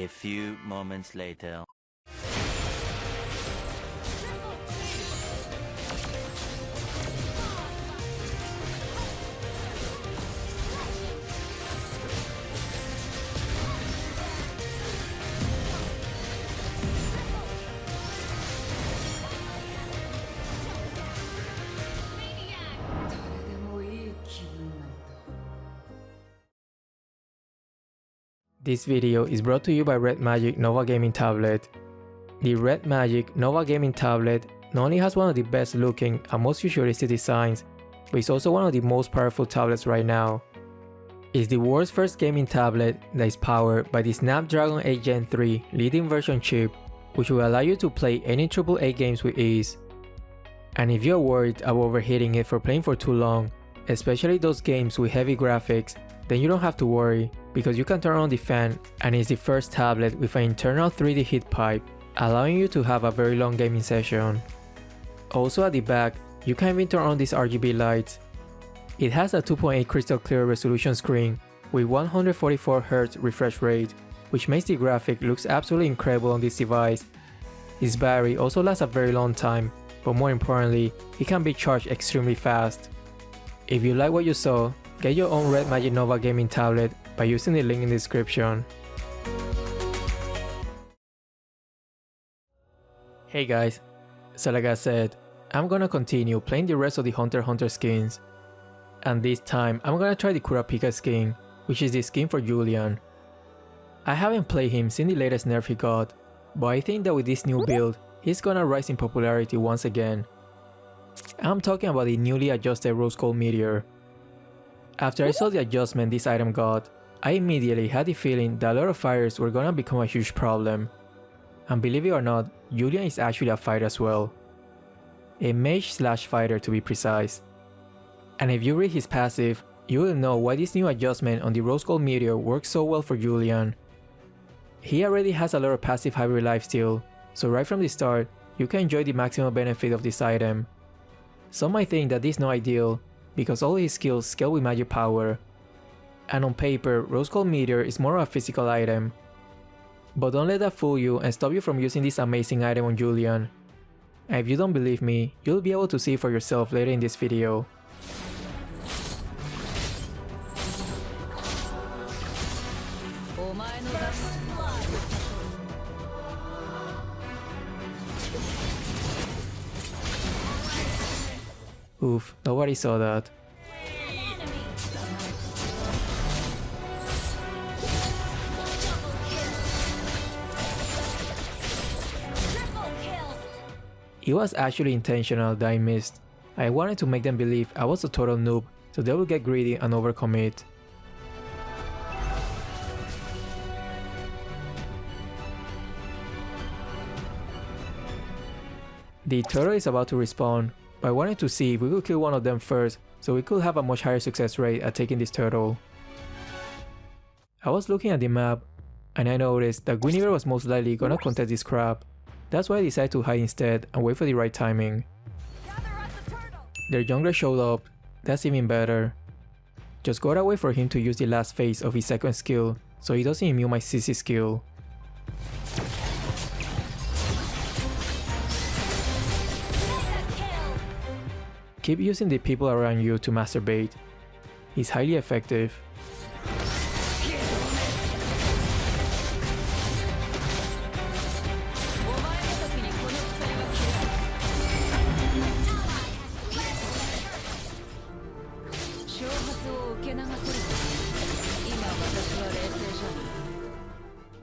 A few moments later. This video is brought to you by Red Magic Nova Gaming Tablet. The Red Magic Nova Gaming Tablet not only has one of the best looking and most futuristic designs, but it's also one of the most powerful tablets right now. It's the world's first gaming tablet that is powered by the Snapdragon 8 Gen 3 leading version chip, which will allow you to play any AAA games with ease. And if you're worried about overheating it for playing for too long, especially those games with heavy graphics, then you don't have to worry, because you can turn on the fan and it's the first tablet with an internal 3D heat pipe, allowing you to have a very long gaming session. Also at the back, you can even turn on these RGB lights. It has a 2.8 crystal clear resolution screen with 144Hz refresh rate, which makes the graphic looks absolutely incredible on this device. Its battery also lasts a very long time, but more importantly, it can be charged extremely fast. If you like what you saw, get your own Red Magic Nova gaming tablet by using the link in the description. Hey guys, so like I said, I'm gonna continue playing the rest of the Hunter x Hunter skins. And this time, I'm gonna try the Kurapika skin, which is the skin for Julian. I haven't played him since the latest nerf he got, but I think that with this new build, he's gonna rise in popularity once again. I'm talking about the newly adjusted Rose Gold Meteor. After I saw the adjustment this item got, I immediately had the feeling that a lot of fighters were gonna become a huge problem. And believe it or not, Julian is actually a fighter as well. A mage/fighter to be precise. And if you read his passive, you will know why this new adjustment on the Rose Gold Meteor works so well for Julian. He already has a lot of passive hybrid lifesteal, so right from the start, you can enjoy the maximum benefit of this item. Some might think that this is not ideal, because all his skills scale with magic power, and on paper, Rose Gold Meteor is more of a physical item. But don't let that fool you and stop you from using this amazing item on Julian. And if you don't believe me, you'll be able to see for yourself later in this video. Oof, nobody saw that. It was actually intentional that I missed. I wanted to make them believe I was a total noob, so they will get greedy and overcommit. The turtle is about to respawn, but I wanted to see if we could kill one of them first, so we could have a much higher success rate at taking this turtle. I was looking at the map, and I noticed that Guinevere was most likely gonna contest this crab. That's why I decided to hide instead and wait for the right timing. Their jungler showed up, that's even better. Just gotta wait for him to use the last phase of his second skill, so he doesn't immune my CC skill. Keep using the people around you to masturbate. It's highly effective.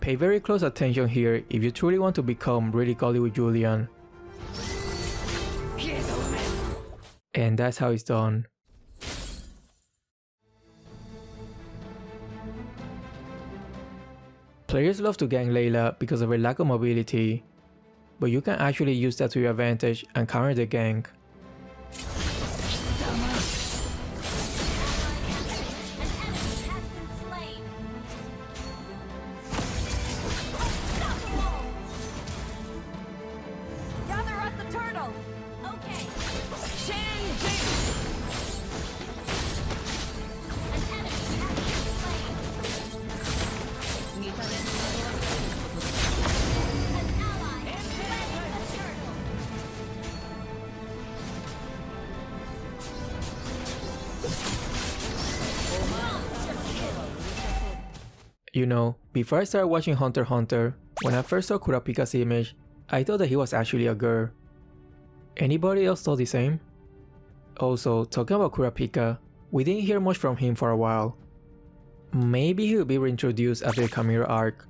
Pay very close attention here if you truly want to become really godly with Julian. And that's how it's done. Players love to gank Layla because of her lack of mobility, but you can actually use that to your advantage and counter the gank. You know, before I started watching Hunter x Hunter, when I first saw Kurapika's image, I thought that he was actually a girl. Anybody else thought the same? Also, talking about Kurapika, we didn't hear much from him for a while. Maybe he'll be reintroduced after the Chimera arc.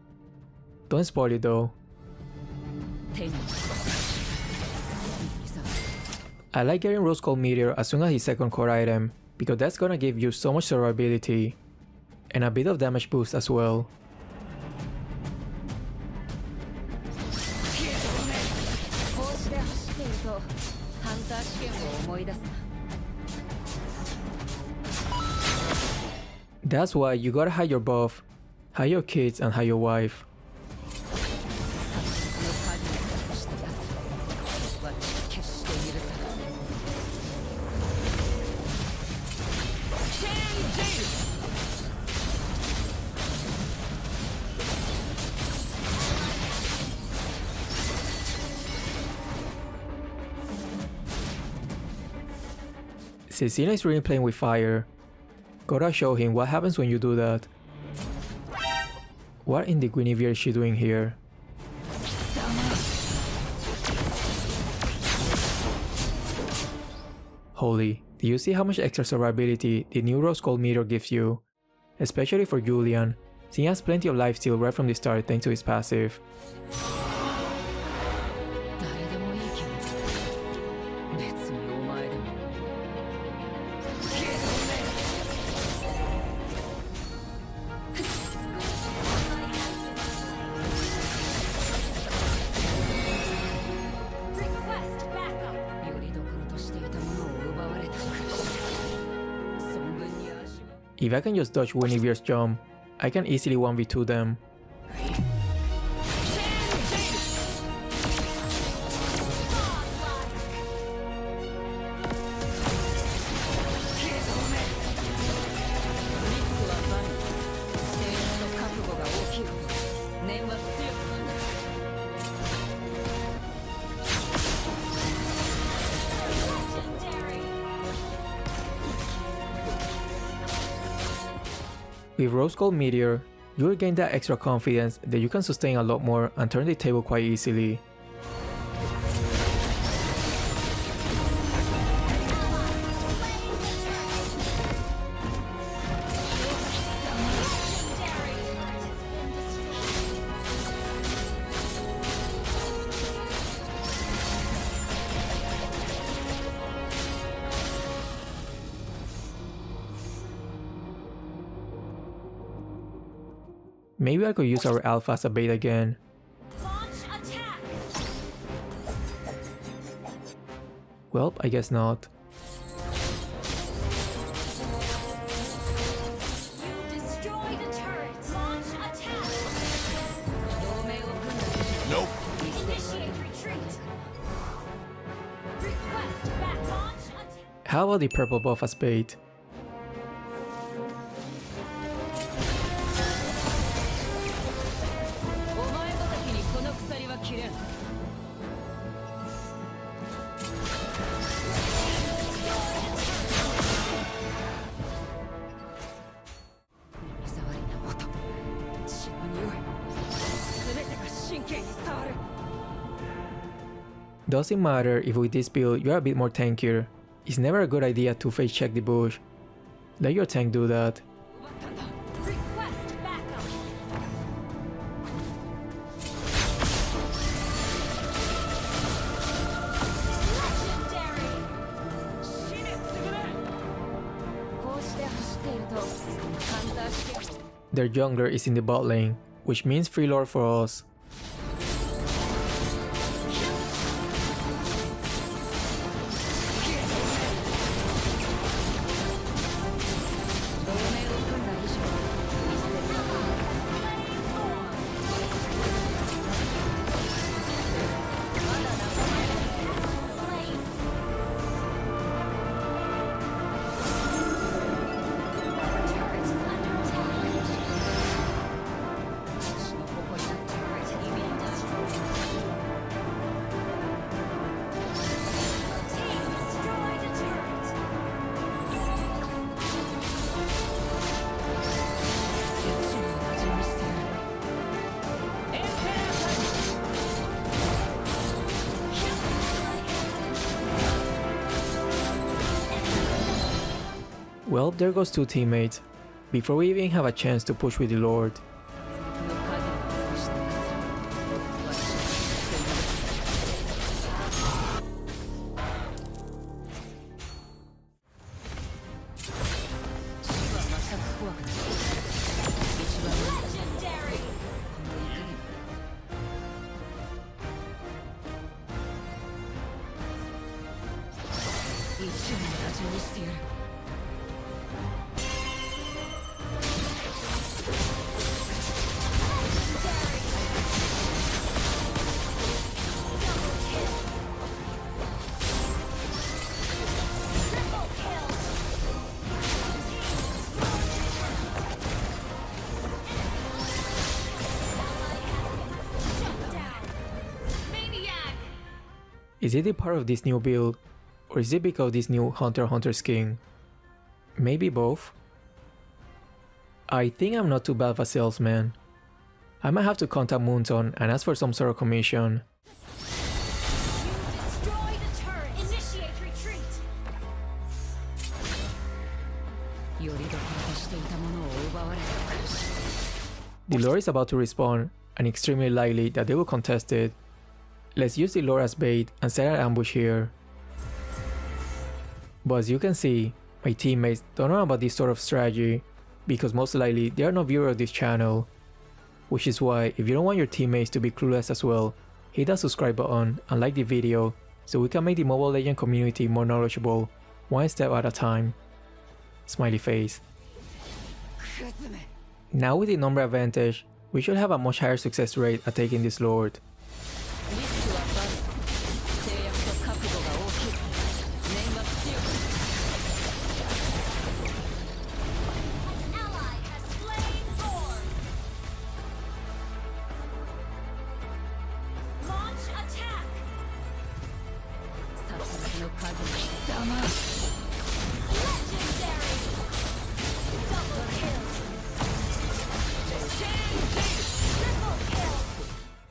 Don't spoil it though. I like getting Rose Gold Meteor as soon as his second core item, because that's gonna give you so much survivability, and a bit of damage boost as well. That's why you gotta hide your buff, hide your kids, and hide your wife. Cecina is really playing with fire. Gotta show him what happens when you do that. What in the Guinevere is she doing here? Holy, do you see how much extra survivability the new Rose Gold Meteor gives you? Especially for Julian, since he has plenty of lifesteal right from the start thanks to his passive. If I can just dodge Guinevere's jump, I can easily 1v2 them. With Rose Gold Meteor, you'll gain that extra confidence that you can sustain a lot more and turn the table quite easily. Maybe I could use our Alpha as a bait again. Well, I guess not. Nope. How about the purple buff as bait? Doesn't matter if with this build you're a bit more tankier, it's never a good idea to face check the bush. Let your tank do that. Their jungler is in the bot lane, which means free lore for us. Well, there goes 2 teammates, before we even have a chance to push with the Lord. Is it a part of this new build, or is it because of this new Hunter x Hunter skin? Maybe both? I think I'm not too bad of a salesman. I might have to contact Moonton and ask for some sort of commission. Destroy the turret. Initiate retreat. The lore is about to respawn, and extremely likely that they will contest it. Let's use the lore as bait and set an ambush here. But as you can see, my teammates don't know about this sort of strategy, because most likely they are not viewers of this channel. Which is why, if you don't want your teammates to be clueless as well, hit that subscribe button and like the video so we can make the Mobile Legends community more knowledgeable, one step at a time. Smiley face. Now with the number advantage, we should have a much higher success rate at taking this lord.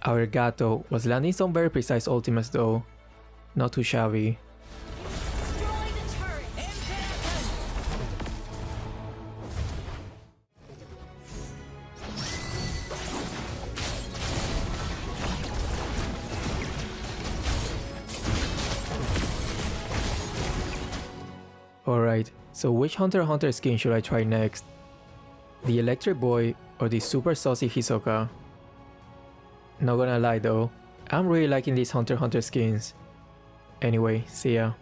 Our Gato was landing some very precise ultimates though, not too shabby. Alright, so which Hunter x Hunter skin should I try next? The Electric Boy or the super saucy Hisoka? Not gonna lie though, I'm really liking these Hunter x Hunter skins. Anyway, see ya.